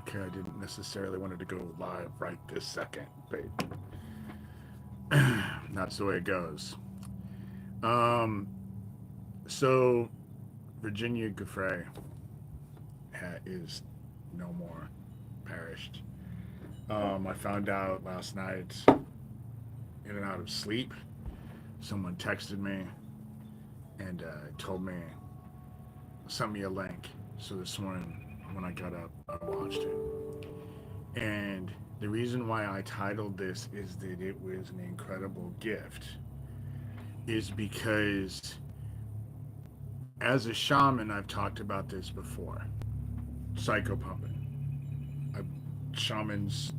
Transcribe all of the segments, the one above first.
Okay, I didn't necessarily want it to go live right this second, but that's the way it goes. Um, so Virginia Giuffre is no more, perished. I found out last night, in and out of sleep. Someone texted me and told me, sent me a link. So this morning, when I got up, I watched it. And the reason why I titled this is that it was an incredible gift, is because as a shaman, I've talked about this before. Psychopumping. Shamans,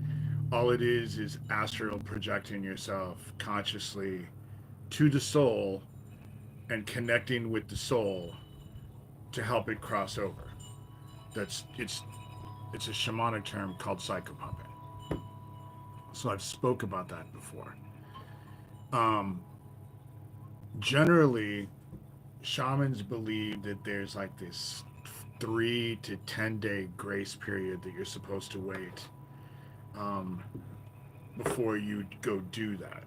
all it is astral projecting yourself consciously to the soul and connecting with the soul to help it cross over. That's it's a shamanic term called psychopumping. So I've spoke about that before. Um, Generally, shamans believe that there's like this 3 to 10 day grace period that you're supposed to wait um, before you go do that.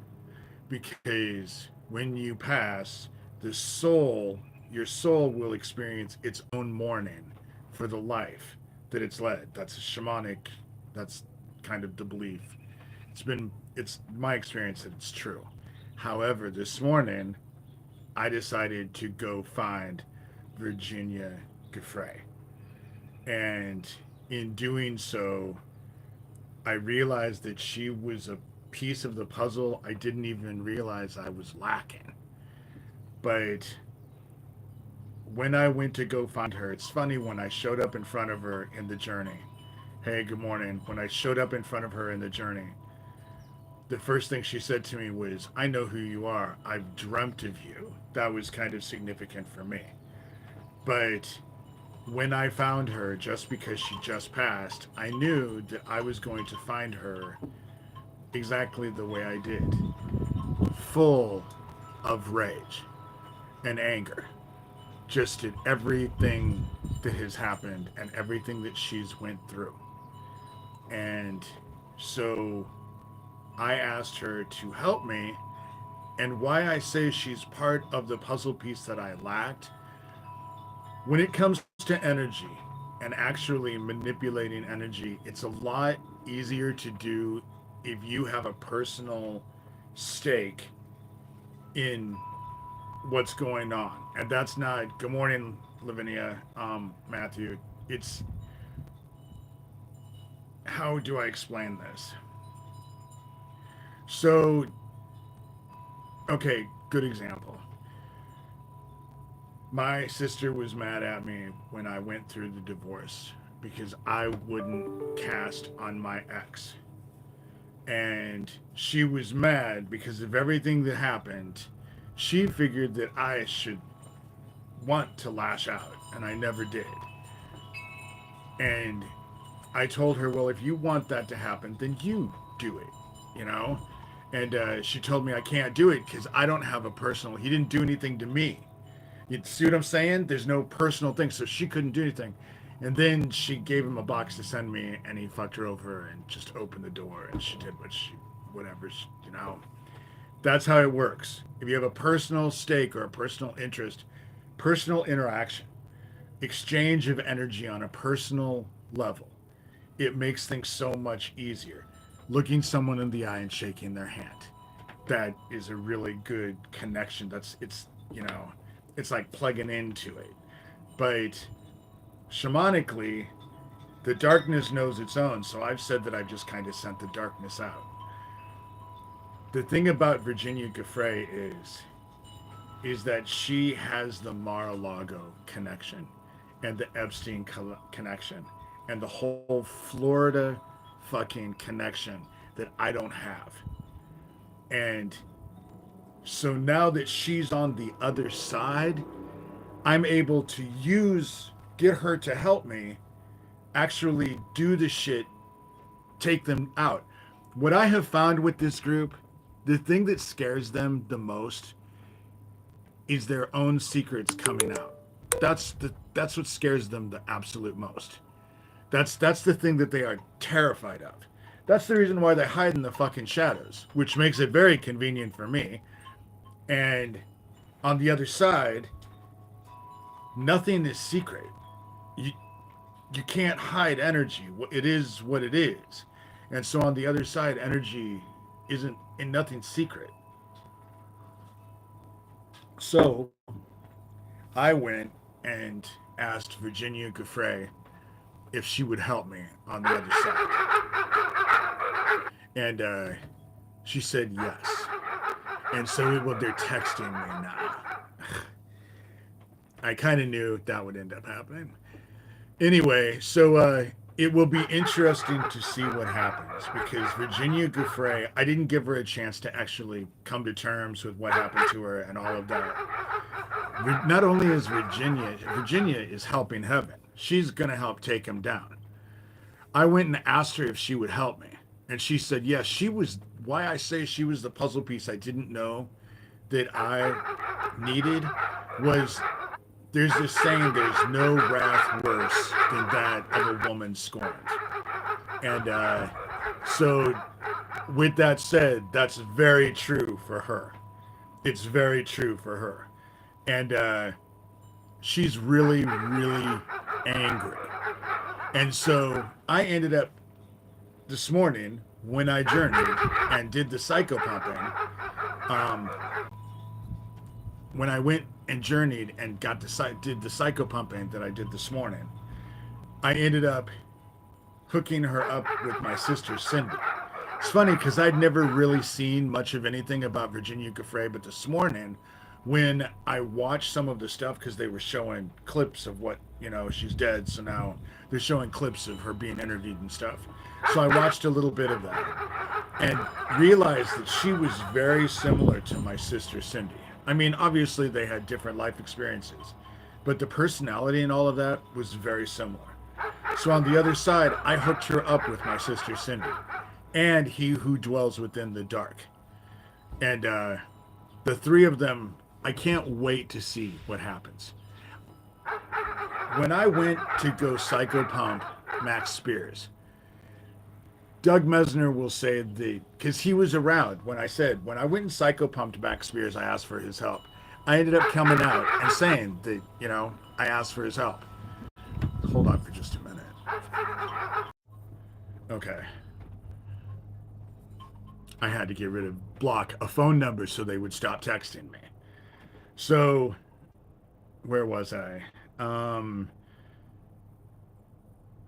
Because when you pass, the soul, your soul will experience its own mourning for the life that it's led. That's a shamanic, that's kind of the belief. It's my experience that it's true. However, this morning, I decided to go find Virginia Giuffre. And in doing so, I realized that she was a piece of the puzzle I didn't even realize I was lacking. But when I went to go find her, it's funny when I showed up in front of her in the journey. Hey, good morning. When I showed up in front of her in the journey, the first thing she said to me was, I know who you are. I've dreamt of you. That was kind of significant for me. But when I found her, just because she just passed, I knew that I was going to find her exactly the way I did, full of rage and anger, just at everything that has happened and everything that she's went through. And so I asked her to help me. And why I say she's part of the puzzle piece that I lacked, when it comes to energy and actually manipulating energy, it's a lot easier to do if you have a personal stake in what's going on. And that's not, good morning, Lavinia, Matthew. It's, how do I explain this? So, okay, good example. My sister was mad at me when I went through the divorce because I wouldn't cast on my ex. And she was mad because of everything that happened. She figured that I should want to lash out, and I never did. And I told her, well, if you want that to happen, then you do it, you know? And she told me I can't do it because I don't have a personal, he didn't do anything to me. You see what I'm saying? There's no personal thing, so she couldn't do anything. And then she gave him a box to send me, and he fucked her over and just opened the door, and she did whatever, you know. That's how it works. If you have a personal stake or a personal interest, personal interaction, exchange of energy on a personal level, it makes things so much easier. Looking someone in the eye and shaking their hand. That is a really good connection. It's like plugging into it. But shamanically, the darkness knows its own. So I've said that I've just kind of sent the darkness out. The thing about Virginia Giuffre is that she has the Mar-a-Lago connection and the Epstein connection and the whole Florida fucking connection that I don't have. And so now that she's on the other side, I'm able to get her to help me actually do the shit, take them out. What I have found with this group, the thing that scares them the most is their own secrets coming out. That's what scares them the absolute most. That's the thing that they are terrified of. That's the reason why they hide in the fucking shadows, which makes it very convenient for me. And on the other side, nothing is secret. You you can't hide energy. It is what it is. And so on the other side, energy isn't in nothing secret. So I went and asked Virginia Giuffre if she would help me on the other side. And she said yes. And so well, they're texting me now. I kind of knew that would end up happening. Anyway, so it will be interesting to see what happens because Virginia Giuffre, I didn't give her a chance to actually come to terms with what happened to her and all of that. Not only is Virginia is helping Heaven. She's going to help take him down. I went and asked her if she would help me. And she said, yes, she was, why I say she was the puzzle piece I didn't know that I needed was there's this saying, there's no wrath worse than that of a woman scorned. And so with that said, that's very true for her. It's very true for her. And she's really, really angry. And so I ended up this morning when I journeyed and did the psychopumping, when I went and journeyed and did the psychopumping that I did this morning, I ended up hooking her up with my sister Cindy. It's funny because I'd never really seen much of anything about Virginia Giuffre, but this morning when I watched some of the stuff, because they were showing clips of what, she's dead, so now they're showing clips of her being interviewed and stuff. So I watched a little bit of that and realized that she was very similar to my sister Cindy. I mean, obviously they had different life experiences, but the personality and all of that was very similar. So on the other side, I hooked her up with my sister Cindy and he who dwells within the dark. And the three of them, I can't wait to see what happens. When I went to go psychopump Max Spears, Doug Mesner will say because he was around when I went and psychopumped Max Spears, I asked for his help. I ended up coming out and saying that, I asked for his help. Hold on for just a minute. Okay. I had to block a phone number so they would stop texting me. So, where was I?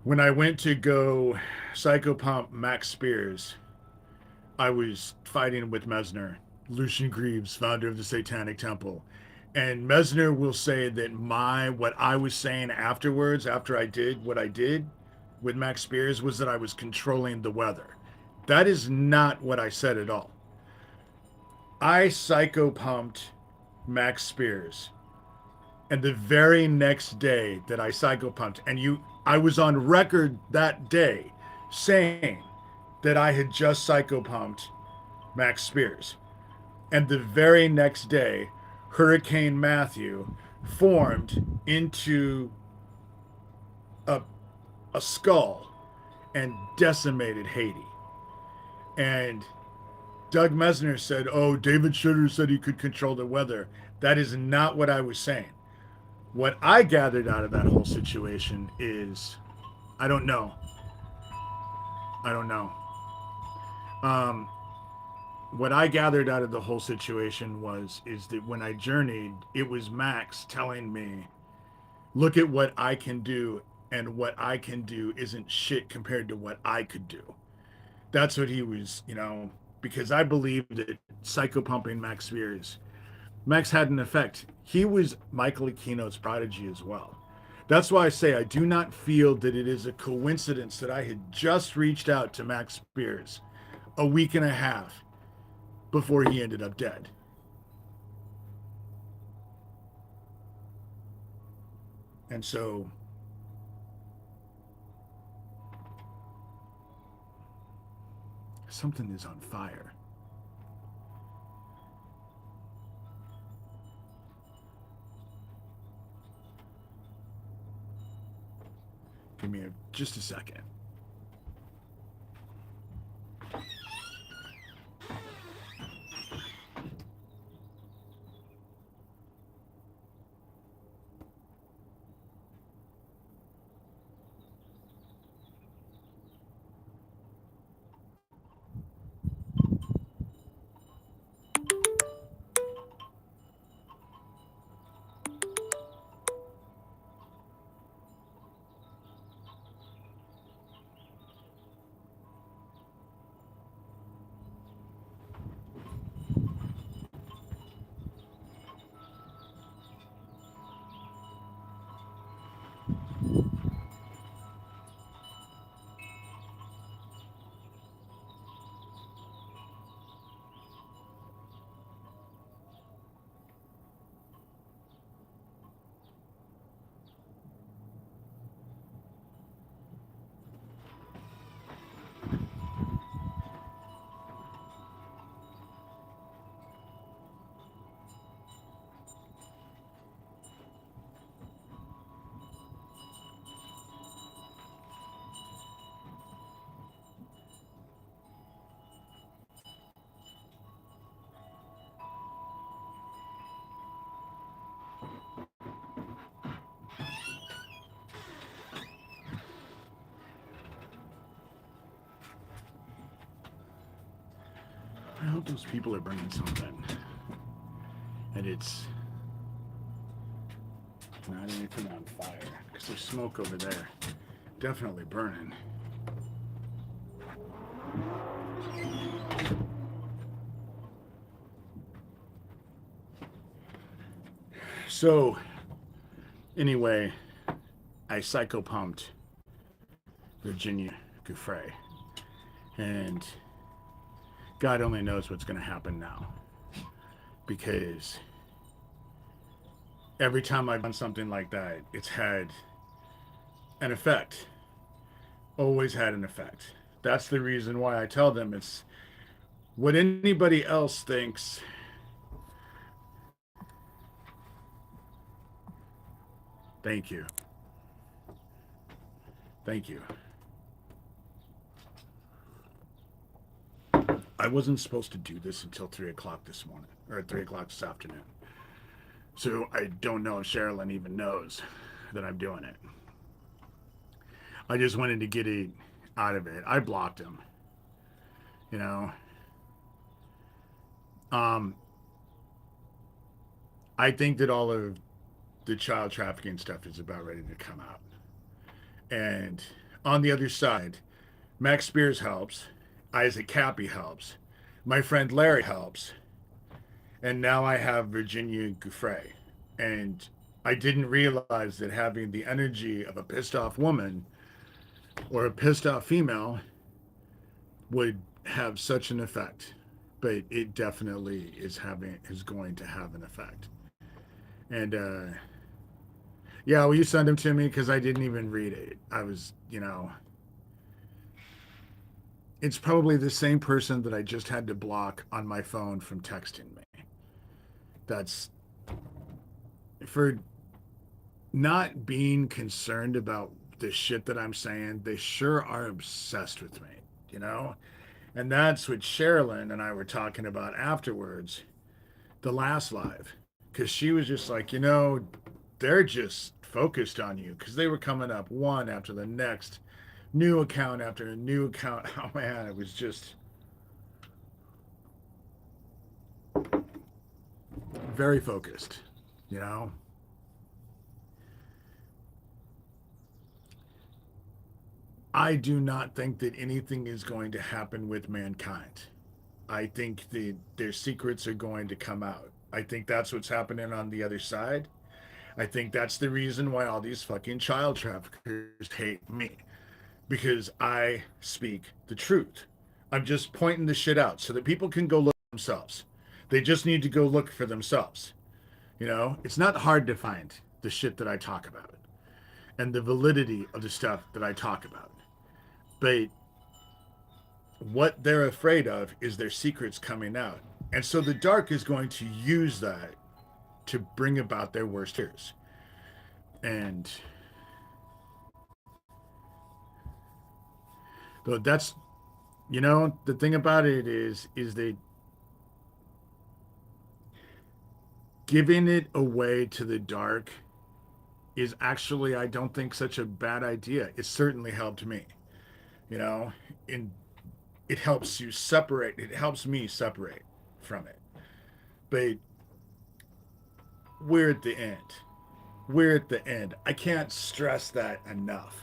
When I went to go psychopump Max Spears, I was fighting with Mesner, Lucian Greaves, founder of the Satanic Temple. And Mesner will say that what I was saying afterwards, after I did what I did with Max Spears, was that I was controlling the weather. That is not what I said at all. I psychopumped Max Spears. And the very next day that I psychopumped, I was on record that day saying that I had just psychopumped Max Spears. And the very next day, Hurricane Matthew formed into a skull and decimated Haiti. And Doug Mesner said, oh, David Shurter said he could control the weather. That is not what I was saying. What I gathered out of that whole situation is, I don't know. What I gathered out of the whole situation is that when I journeyed, it was Max telling me, look at what I can do, and what I can do isn't shit compared to what I could do. That's what he was, because I believe that psychopumping Max Spears, Max had an effect. He was Michael Aquino's prodigy as well. That's why I say I do not feel that it is a coincidence that I had just reached out to Max Spears a week and a half before he ended up dead. And so something is on fire. Give me just a second. I hope those people are bringing something. And it's not anything on fire. Because there's smoke over there. Definitely burning. So, anyway, I psychopumped Virginia Giuffre. And God only knows what's going to happen now. Because every time I've done something like that, it's had an effect. Always had an effect. That's the reason why I tell them it's what anybody else thinks. Thank you. Thank you. I wasn't supposed to do this until 3 o'clock this morning, or 3 o'clock this afternoon. So I don't know if Sherilyn even knows that I'm doing it. I just wanted to get it out of it. I blocked him. You know? I think that all of the child trafficking stuff is about ready to come out. And on the other side, Max Spears helps. Isaac Cappy helps. My friend Larry helps. And now I have Virginia Giuffre. And I didn't realize that having the energy of a pissed off woman or a pissed off female would have such an effect. But it definitely is going to have an effect. And yeah, will you send them to me? Because I didn't even read it. I was, it's probably the same person that I just had to block on my phone from texting me. That's for not being concerned about the shit that I'm saying. They sure are obsessed with me, you know? And that's what Sherilyn and I were talking about afterwards, the last live. Because she was just like, they're just focused on you. Because they were coming up one after the next, new account after a new account. Oh man, it was just very focused, you know? I do not think that anything is going to happen with mankind. I think that their secrets are going to come out. I think that's what's happening on the other side. I think that's the reason why all these fucking child traffickers hate me. Because I speak the truth. I'm just pointing the shit out so that people can go look for themselves. They just need to go look for themselves. It's not hard to find the shit that I talk about and the validity of the stuff that I talk about. But what they're afraid of is their secrets coming out. And so the dark is going to use that to bring about their worst fears. And Though that's, the thing about it is they giving it away to the dark is actually, I don't think, such a bad idea. It certainly helped me, you know, and it helps you separate. It helps me separate from it. But we're at the end. We're at the end. I can't stress that enough.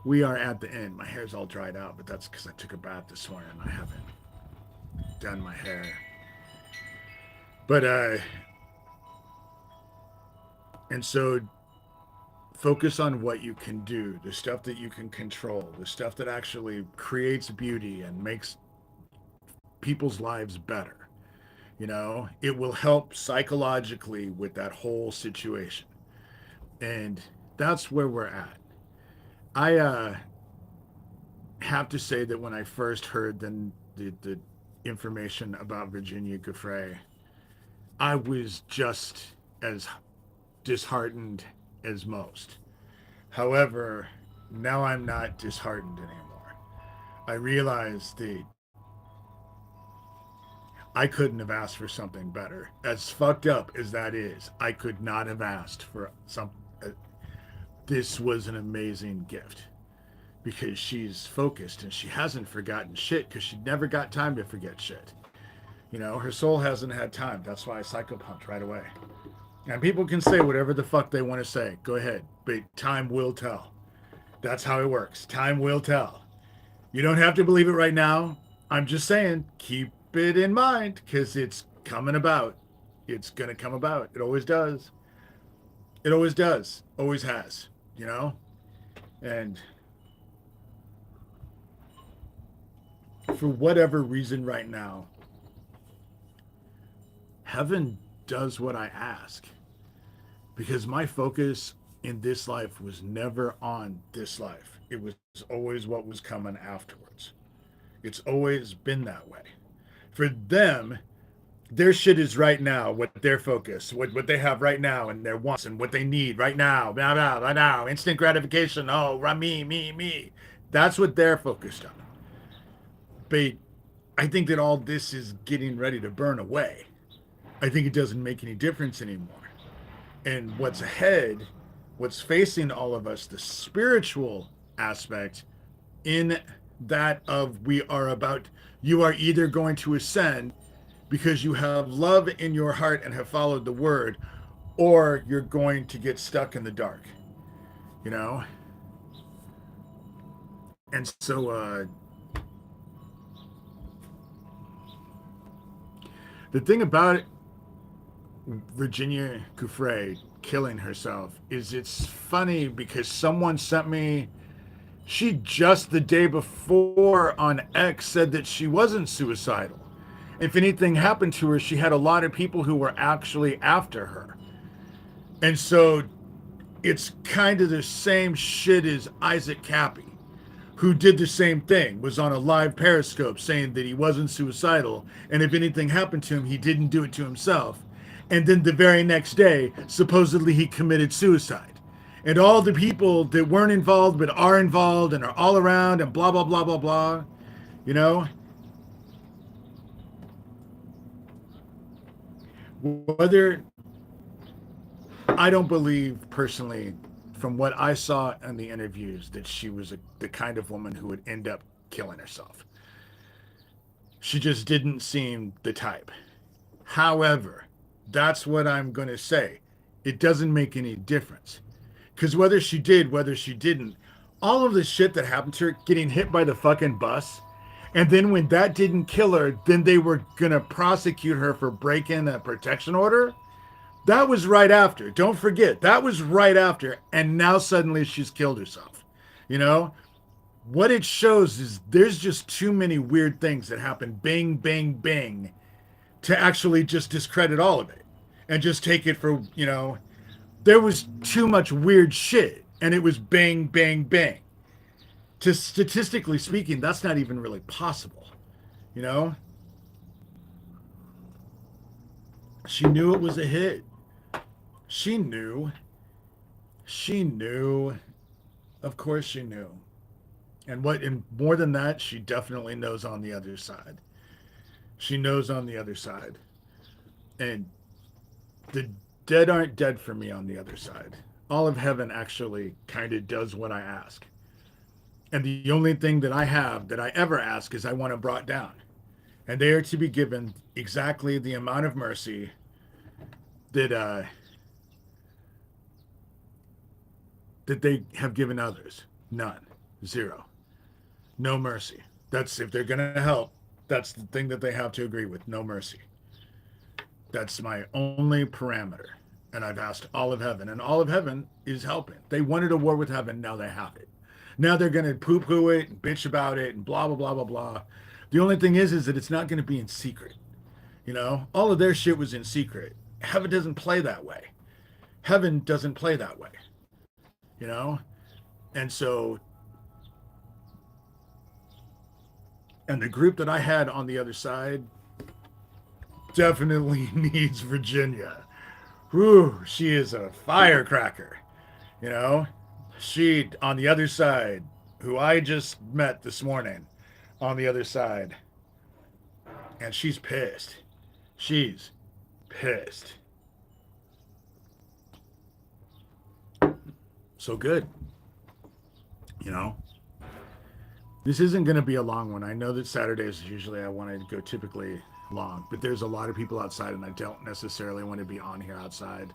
We are at the end. My hair's all dried out, but that's because I took a bath this morning and I haven't done my hair. But and so focus on what you can do, the stuff that you can control, the stuff that actually creates beauty and makes people's lives better. It will help psychologically with that whole situation. And that's where we're at. I have to say that when I first heard the information about Virginia Giuffre, I was just as disheartened as most. However, now I'm not disheartened anymore. I realize that I couldn't have asked for something better. As fucked up as that is, I could not have asked for some. This was an amazing gift because she's focused and she hasn't forgotten shit because she never got time to forget shit. Her soul hasn't had time. That's why I psychopumped right away. And people can say whatever the fuck they want to say. Go ahead. But time will tell. That's how it works. Time will tell. You don't have to believe it right now. I'm just saying, keep it in mind because it's coming about. It's going to come about. It always does. It always does. Always has, And for whatever reason right now, heaven does what I ask. Because my focus in this life was never on this life. It was always what was coming afterwards. It's always been that way. For them, their shit is right now, what their focus, what they have right now, and their wants and what they need right now, blah, blah, blah, now, instant gratification. Oh, me. That's what they're focused on. But I think that all this is getting ready to burn away. I think it doesn't make any difference anymore. And what's ahead, what's facing all of us, the spiritual aspect in that of you are either going to ascend because you have love in your heart and have followed the word, or you're going to get stuck in the dark, you know? And so, the thing about Virginia Giuffre killing herself is it's funny because someone sent me, she just the day before on X said that she wasn't suicidal. If anything happened to her, she had a lot of people who were actually after her. And so it's kind of the same shit as Isaac Cappy, who did the same thing, was on a live Periscope saying that he wasn't suicidal, and if anything happened to him, he didn't do it to himself. And then the very next day, supposedly he committed suicide. And all the people that weren't involved but are involved and are all around and blah, blah, blah, blah, blah, you know? Whether, I don't believe personally, from what I saw in the interviews, that she was the kind of woman who would end up killing herself. She just didn't seem the type. However, that's what I'm going to say. It doesn't make any difference. Because whether she did, whether she didn't, all of the shit that happened to her, getting hit by the fucking bus, and then when that didn't kill her, then they were going to prosecute her for breaking a protection order. That was right after. Don't forget, that was right after. And now suddenly she's killed herself. You know? What it shows is there's just too many weird things that happen bang, bang, bang to actually just discredit all of it and just take it for, there was too much weird shit and it was bang, bang, bang. To statistically speaking, that's not even really possible. You know? She knew it was a hit. She knew. She knew. Of course she knew. And more than that, she definitely knows on the other side. She knows on the other side. And the dead aren't dead for me on the other side. All of heaven actually kind of does what I ask. And the only thing that I have that I ever ask is I want it brought down. And they are to be given exactly the amount of mercy that that they have given others. None. Zero. No mercy. That's if they're going to help. That's the thing that they have to agree with. No mercy. That's my only parameter. And I've asked all of heaven, and all of heaven is helping. They wanted a war with heaven. Now they have it. Now they're going to poo-poo it and bitch about it and blah, blah, blah, blah, blah. The only thing is that it's not going to be in secret. You know, all of their shit was in secret. Heaven doesn't play that way. Heaven doesn't play that way. You know? And so, and the group that I had on the other side definitely needs Virginia. Whew, she is a firecracker. You know? She, on the other side, who I just met this morning, on the other side, and she's pissed. She's pissed. So good. You know? This isn't going to be a long one. I know that Saturdays usually I want to go typically long, but there's a lot of people outside and I don't necessarily want to be on here outside.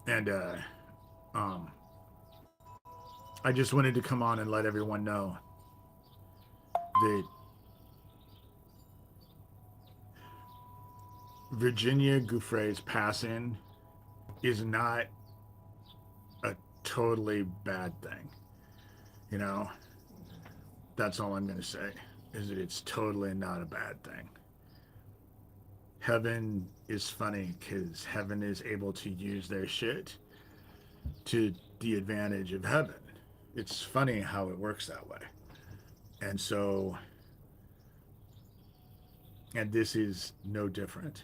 And I just wanted to come on and let everyone know that Virginia Giuffre's passing is not a totally bad thing. You know, that's all I'm going to say, is that it's totally not a bad thing. Heaven is funny because heaven is able to use their shit to the advantage of heaven. It's funny how it works that way. And so, and this is no different.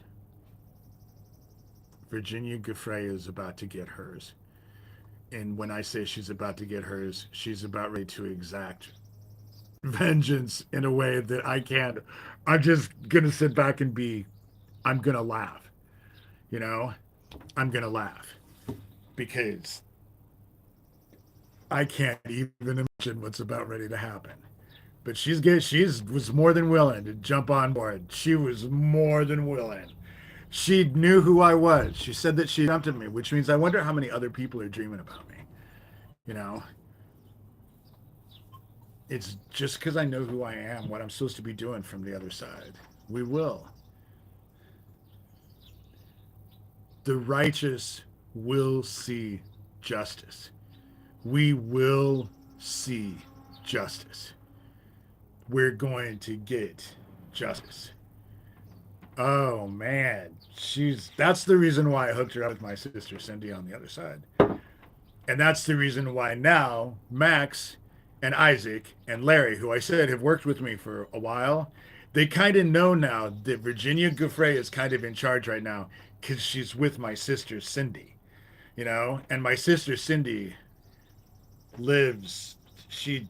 Virginia Giuffre is about to get hers. And when I say she's about to get hers, she's about ready to exact vengeance in a way that I can't. I'm just going to sit back and I'm going to laugh. You know? I'm going to laugh. Because I can't even imagine what's about ready to happen. But she was more than willing to jump on board. She was more than willing. She knew who I was. She said that she jumped at me, which means I wonder how many other people are dreaming about me. You know? It's just because I know who I am, what I'm supposed to be doing from the other side. We will. The righteous will see justice. We will see justice. We're going to get justice. Oh man, that's the reason why I hooked her up with my sister Cindy on the other side. And that's the reason why now Max and Isaac and Larry, who I said have worked with me for a while, they kind of know now that Virginia Giuffre is kind of in charge right now because she's with my sister Cindy, you know? And my sister Cindy she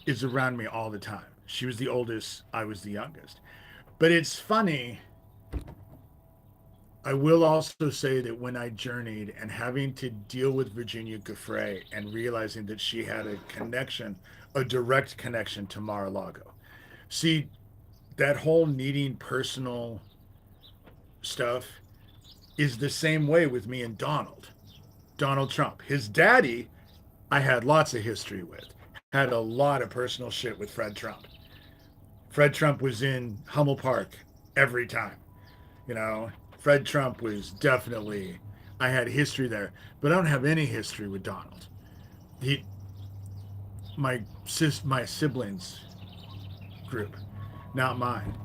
is around me all the time. She was the oldest, I was the youngest. But it's funny. I will also say that when I journeyed and having to deal with Virginia Giuffre and realizing that she had a direct connection to Mar-a-Lago. See, that whole needing personal stuff is the same way with me and Donald Trump. His daddy, I had lots of history with. Had a lot of personal shit with Fred Trump. Fred Trump was in Hummel Park every time. You know, Fred Trump was definitely, I had history there, but I don't have any history with Donald. My siblings group, not mine.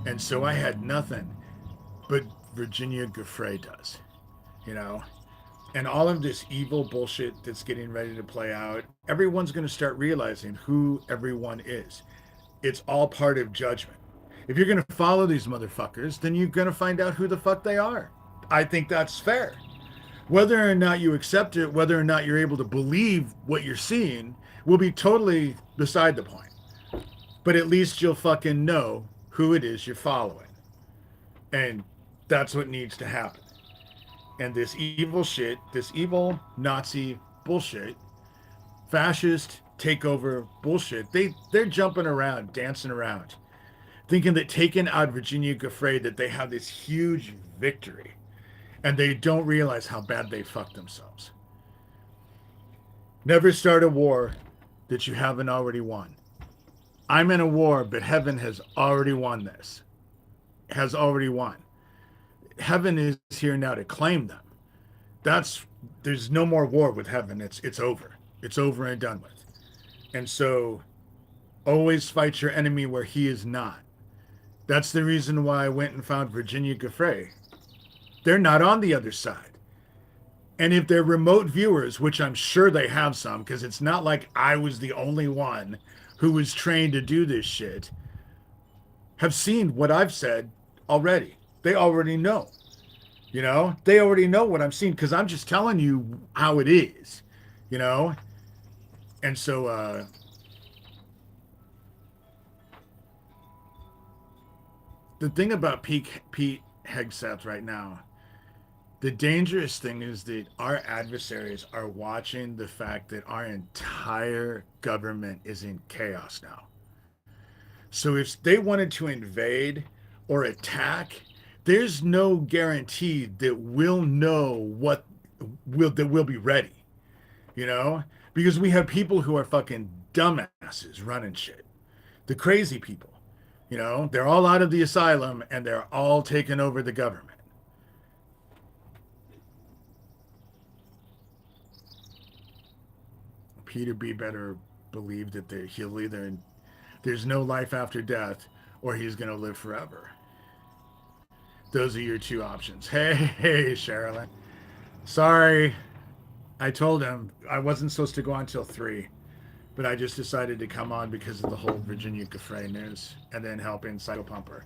And so I had nothing, but Virginia Giuffre does, you know? And all of this evil bullshit that's getting ready to play out, everyone's going to start realizing who everyone is. It's all part of judgment. If you're going to follow these motherfuckers, then you're going to find out who the fuck they are. I think that's fair. Whether or not you accept it, whether or not you're able to believe what you're seeing, will be totally beside the point. But at least you'll fucking know who it is you're following. And that's what needs to happen. And this evil shit, this evil Nazi bullshit, fascist takeover bullshit, they're jumping around, dancing around, thinking that taking out Virginia Giuffre, that they have this huge victory. And they don't realize how bad they fucked themselves. Never start a war that you haven't already won. I'm in a war, but heaven has already won this. Has already won. Heaven is here now to claim them. That's there's no more war with heaven. It's over. It's over and done with. And so always fight your enemy where he is not. That's the reason why I went and found Virginia Giuffre. They're not on the other side. And if they're remote viewers, which I'm sure they have some, because it's not like I was the only one who was trained to do this shit, have seen what I've said already. They already know. You know, they already know what I'm seeing because I'm just telling you how it is, you know? And so, the thing about Pete Hegseth right now, the dangerous thing is that our adversaries are watching the fact that our entire government is in chaos now. So if they wanted to invade or attack, there's no guarantee that we'll know what that we'll be ready, you know? Because we have people who are fucking dumbasses running shit. The crazy people, you know? They're all out of the asylum and they're all taking over the government. Peter B. better believe that he'll either there's no life after death or he's going to live forever. Those are your two options. Hey, Sherilyn. Sorry, I told him I wasn't supposed to go on till 3, but I just decided to come on because of the whole Virginia Giuffre news and then help in Psycho Pumper.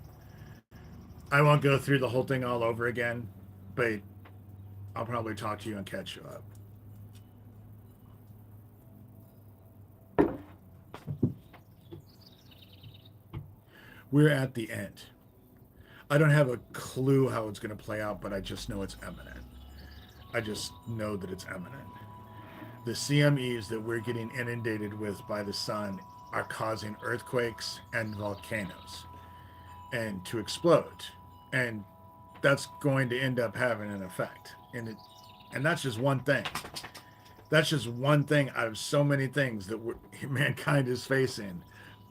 I won't go through the whole thing all over again, but I'll probably talk to you and catch you up. We're at the end. I don't have a clue how it's going to play out, but I just know it's imminent. I just know that it's imminent. The CMEs that we're getting inundated with by the sun are causing earthquakes and volcanoes and to explode. And that's going to end up having an effect. And that's just one thing. That's just one thing out of so many things that mankind is facing.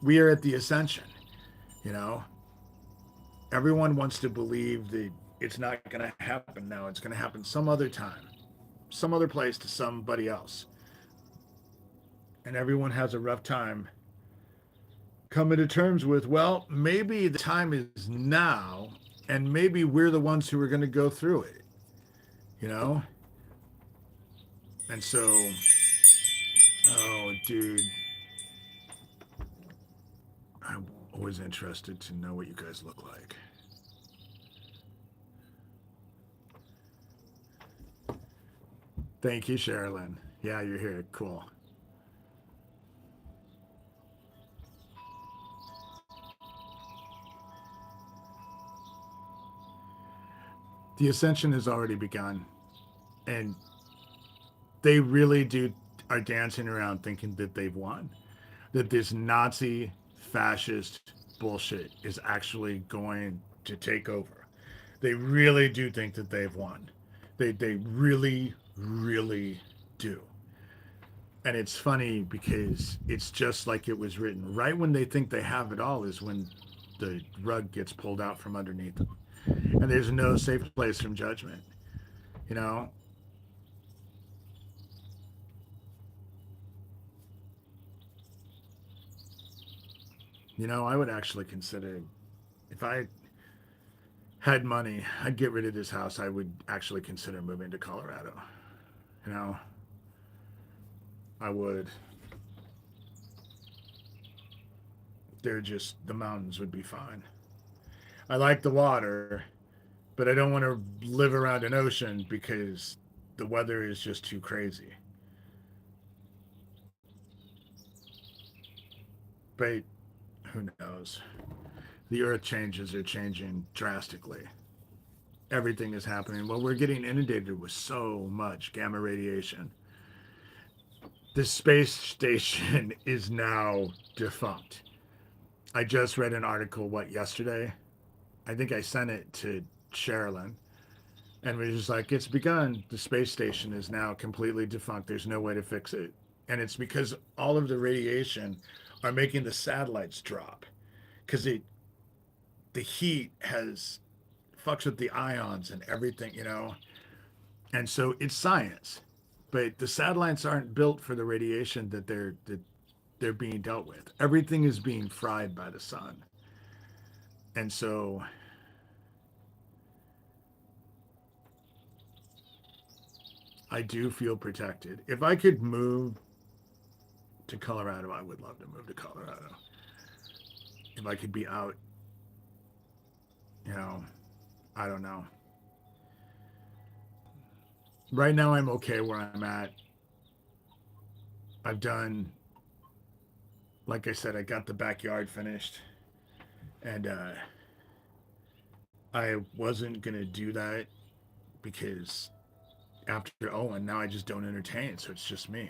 We are at the ascension, you know? Everyone wants to believe that it's not going to happen now. It's going to happen some other time, some other place to somebody else. And everyone has a rough time coming to terms with, well, maybe the time is now, and maybe we're the ones who are going to go through it, you know? And so, oh, dude, I'm always interested to know what you guys look like. Thank you, Sherilyn. Yeah, you're here. Cool. The ascension has already begun, and they really do are dancing around thinking that they've won, that this Nazi fascist bullshit is actually going to take over. They really do think that they've won. They really really do. And it's funny because it's just like it was written. Right when they think they have it all is when the rug gets pulled out from underneath them. And there's no safe place from judgment. You know, I would actually consider if I had money, I'd get rid of this house. I would actually consider moving to Colorado. You know, I would. They're just the mountains would be fine. I like the water, but I don't want to live around an ocean because the weather is just too crazy. But who knows? The earth changes are changing drastically. Everything is happening. Well, we're getting inundated with so much gamma radiation. The space station is now defunct. I just read an article, yesterday? I think I sent it to Sherilyn, and we're just like, it's begun. The space station is now completely defunct. There's no way to fix it. And it's because all of the radiation are making the satellites drop because the heat has fucks with the ions and everything. And so it's science, but the satellites aren't built for the radiation that they're being dealt with. Everything is being fried by the sun. And so I do feel protected. If I could move to Colorado, I would love to move to Colorado. If I could be out, you know, I don't know. Right now, I'm okay where I'm at. I've done, like I said, I got the backyard finished, and I wasn't gonna do that because after Owen, now I just don't entertain, so it's just me.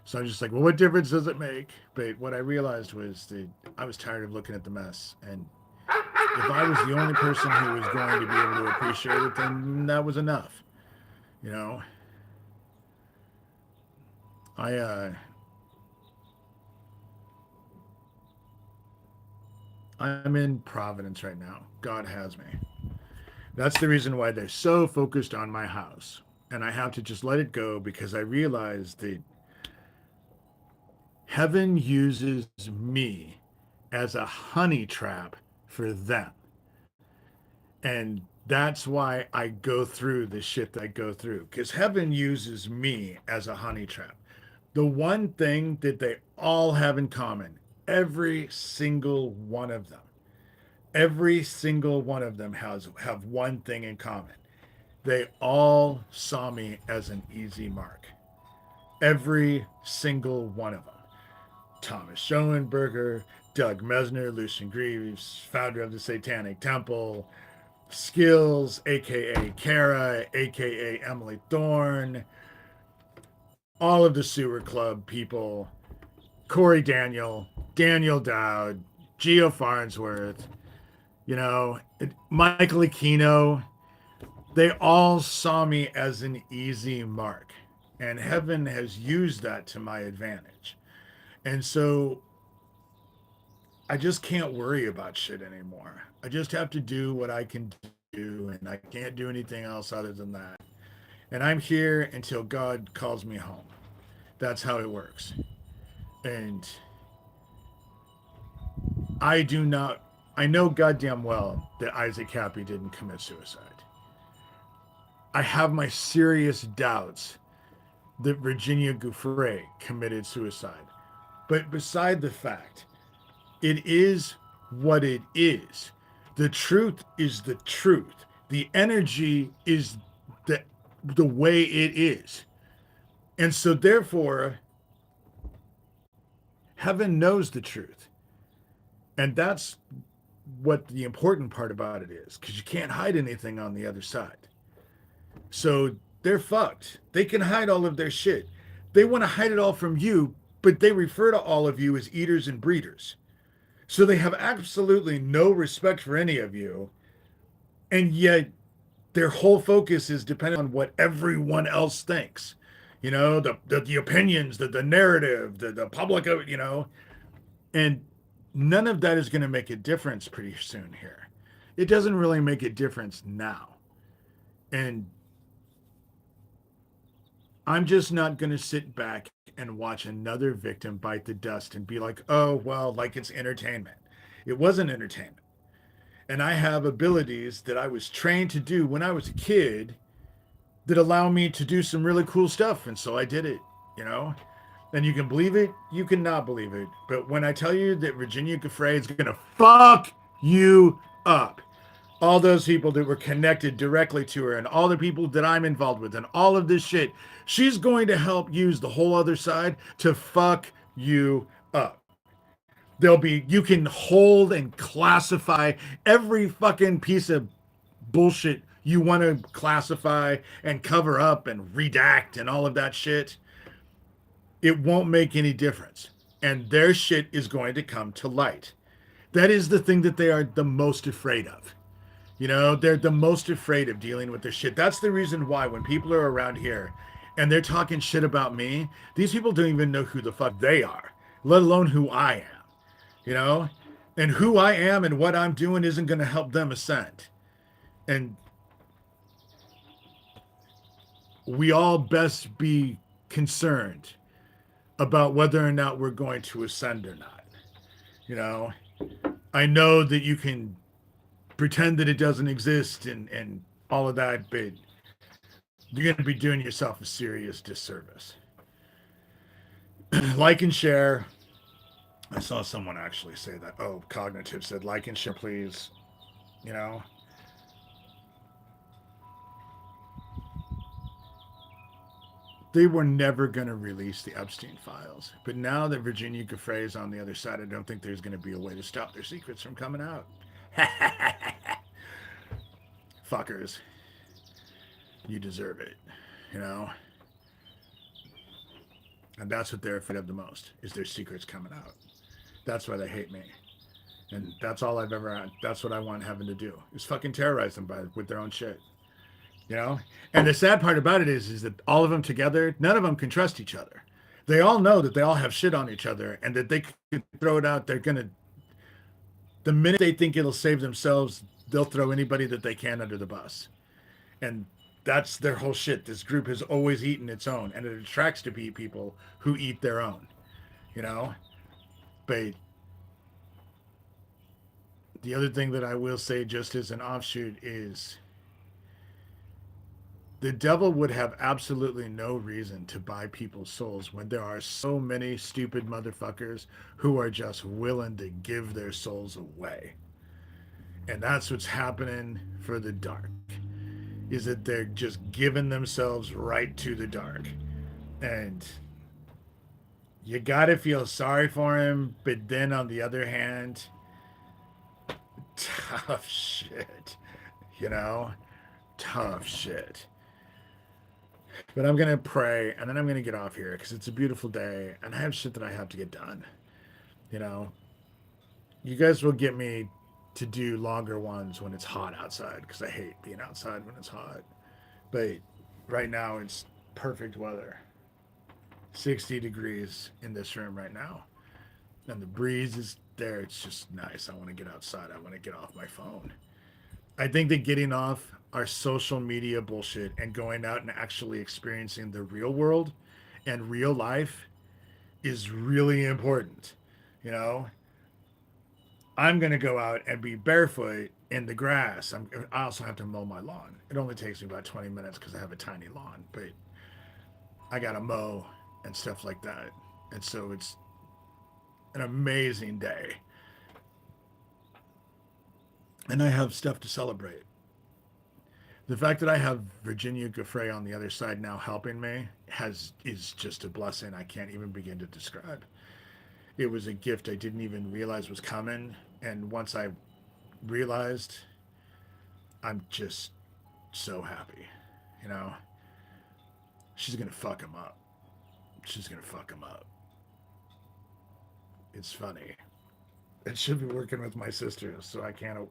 So I'm just like, well, what difference does it make? But what I realized was that I was tired of looking at the mess, and if I was the only person who was going to be able to appreciate it, then that was enough. You know, I I'm in Providence right now. God has me. That's the reason why they're so focused on my house. And I have to just let it go because I realize that heaven uses me as a honey trap for them. And that's why I go through the shit that I go through because heaven uses me as a honey trap. The one thing that they all have in common, every single one of them, every single one of them have one thing in common. They all saw me as an easy mark. Every single one of them. Thomas Schoenberger, Doug Mesner, Lucian Greaves, founder of the Satanic Temple, Skills, aka Kara, aka Emily Thorne, all of the Sewer Club people, Corey Daniel, Daniel Dowd, Geo Farnsworth, Michael Aquino, they all saw me as an easy mark. And heaven has used that to my advantage. And so I just can't worry about shit anymore. I just have to do what I can do, and I can't do anything else other than that. And I'm here until God calls me home. That's how it works. And I know goddamn well that Isaac Happy didn't commit suicide. I have my serious doubts that Virginia Giuffre committed suicide. But beside the fact, it is what it is. The truth is the truth. The energy is the way it is. And so therefore, heaven knows the truth. And that's what the important part about it is, because you can't hide anything on the other side. So they're fucked. They can hide all of their shit. They want to hide it all from you, but they refer to all of you as eaters and breeders. So they have absolutely no respect for any of you. And yet their whole focus is dependent on what everyone else thinks. The opinions, the narrative, the public, and none of that is going to make a difference pretty soon here. It doesn't really make a difference now. And I'm just not going to sit back and watch another victim bite the dust and be like, oh, well, like it's entertainment. It wasn't entertainment. And I have abilities that I was trained to do when I was a kid that allow me to do some really cool stuff. And so I did it. And you can believe it, you cannot believe it. But when I tell you that Virginia Giuffre is going to fuck you up, all those people that were connected directly to her and all the people that I'm involved with and all of this shit, she's going to help use the whole other side to fuck you up. There'll be, you can hold and classify every fucking piece of bullshit you want to classify and cover up and redact and all of that shit. It won't make any difference. And their shit is going to come to light. That is the thing that they are the most afraid of. You know, they're the most afraid of dealing with their shit. That's the reason why when people are around here and they're talking shit about me, these people don't even know who the fuck they are, let alone who I am. You know? And who I am and what I'm doing isn't going to help them ascend. And we all best be concerned about whether or not we're going to ascend or not. You know, I know that you can pretend that it doesn't exist and all of that, but you're going to be doing yourself a serious disservice. Like and share. I saw someone actually say that. Oh, Cognitive said, like and share, please. You know, they were never going to release the Epstein files. But now that Virginia Giuffre is on the other side, I don't think there's going to be a way to stop their secrets from coming out. Fuckers. You deserve it. You know? And that's what they're afraid of the most, is their secrets coming out. That's why they hate me. And that's all I've ever had. That's what I want heaven to do, is fucking terrorize them with their own shit. You know? And the sad part about it is that all of them together, none of them can trust each other. They all know that they all have shit on each other and that they could throw it out. They're going to, the minute they think it'll save themselves, they'll throw anybody that they can under the bus. And that's their whole shit. This group has always eaten its own, and it attracts to be people who eat their own, you know? But the other thing that I will say, just as an offshoot, is the devil would have absolutely no reason to buy people's souls when there are so many stupid motherfuckers who are just willing to give their souls away. And that's what's happening for the dark, is that they're just giving themselves right to the dark. And you gotta feel sorry for him, but then on the other hand, tough shit, you know? Tough shit. But I'm gonna pray and then I'm gonna get off here because it's a beautiful day and I have shit that I have to get done. You know, you guys will get me to do longer ones when it's hot outside because I hate being outside when it's hot. But right now it's perfect weather. 60 degrees in this room right now. And the breeze is there. It's just nice. I want to get outside. I want to get off my phone. I think that getting off our social media bullshit and going out and actually experiencing the real world and real life is really important. You know, I'm going to go out and be barefoot in the grass. I also have to mow my lawn. It only takes me about 20 minutes because I have a tiny lawn, but I got to mow and stuff like that. And so it's an amazing day. And I have stuff to celebrate. The fact that I have Virginia Giuffre on the other side now helping me is just a blessing I can't even begin to describe. It was a gift I didn't even realize was coming, and once I realized, I'm just so happy. You know, she's gonna fuck him up. She's gonna fuck him up. It's funny. It should be working with my sister, so I can't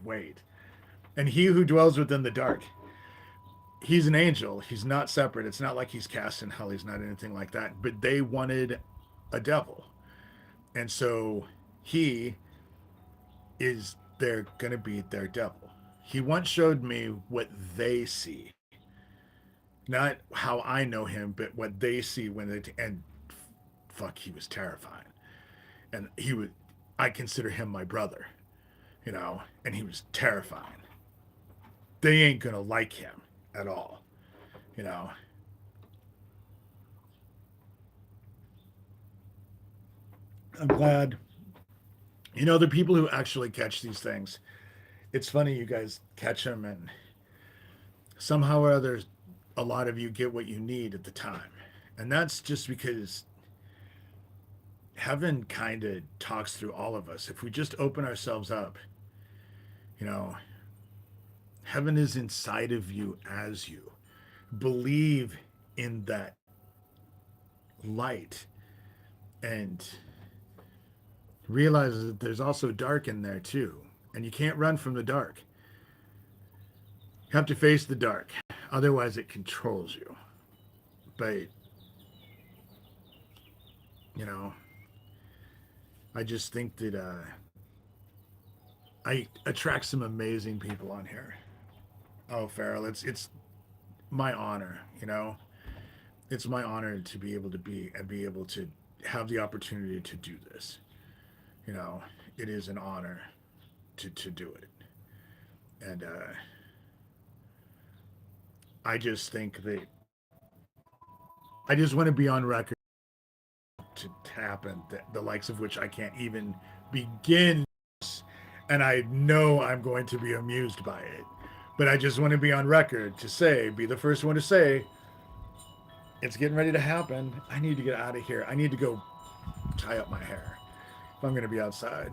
wait. And he who dwells within the dark, he's an angel. He's not separate. It's not like he's cast in hell. He's not anything like that. But they wanted a devil. And so he is, they're going to be their devil. He once showed me what they see. Not how I know him, but what they see when they, and fuck, he was terrifying. And he would, I consider him my brother, you know, and he was terrifying. They ain't going to like him at all, you know. I'm glad. You know, the people who actually catch these things, it's funny you guys catch them and somehow or other, a lot of you get what you need at the time. And that's just because heaven kind of talks through all of us. If we just open ourselves up, you know, heaven is inside of you as you believe in that light and realize that there's also dark in there too. And you can't run from the dark. You have to face the dark. Otherwise, it controls you. But, you know, I just think that I attract some amazing people on here. Oh, Farrell, it's my honor, you know. It's my honor to be able to be able to have the opportunity to do this. You know, it is an honor to do it. And I just think that I just want to be on record to happen, the likes of which I can't even begin. And I know I'm going to be amused by it. But I just want to be on record to say, be the first one to say, it's getting ready to happen. I need to get out of here. I need to go tie up my hair if I'm going to be outside.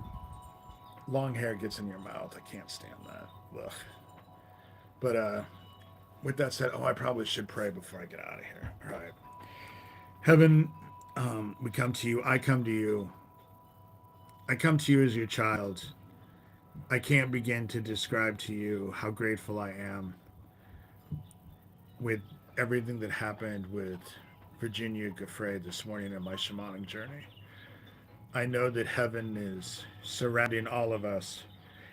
Long hair gets in your mouth. I can't stand that. Ugh. But with that said, I probably should pray before I get out of here. All right. Heaven, we come to you. I come to you. I come to you as your child. I can't begin to describe to you how grateful I am with everything that happened with Virginia Giuffre this morning in my shamanic journey. I know that heaven is surrounding all of us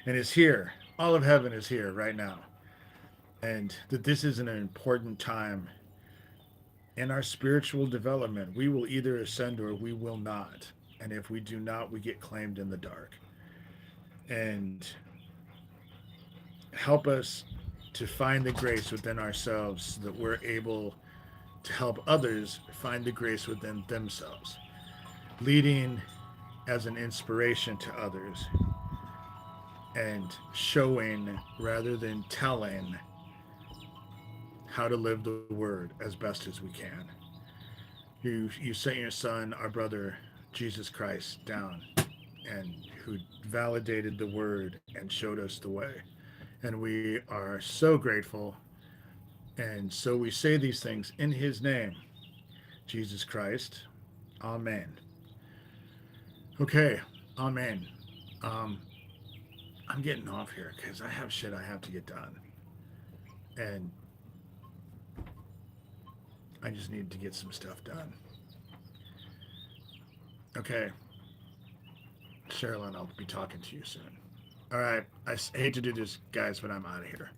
and is here. All of heaven is here right now. And that this is an important time in our spiritual development. We will either ascend or we will not. And if we do not, we get claimed in the dark. And help us to find the grace within ourselves so that we're able to help others find the grace within themselves, leading as an inspiration to others and showing rather than telling how to live the word as best as we can. You sent your son, our brother Jesus Christ, down and who validated the word and showed us the way. And we are so grateful. And so we say these things in his name, Jesus Christ. Amen. Okay, amen. Um, I'm getting off here because I have shit I have to get done. And I just need to get some stuff done. Okay, Sherilyn, I'll be talking to you soon. All right, I hate to do this, guys, but I'm out of here.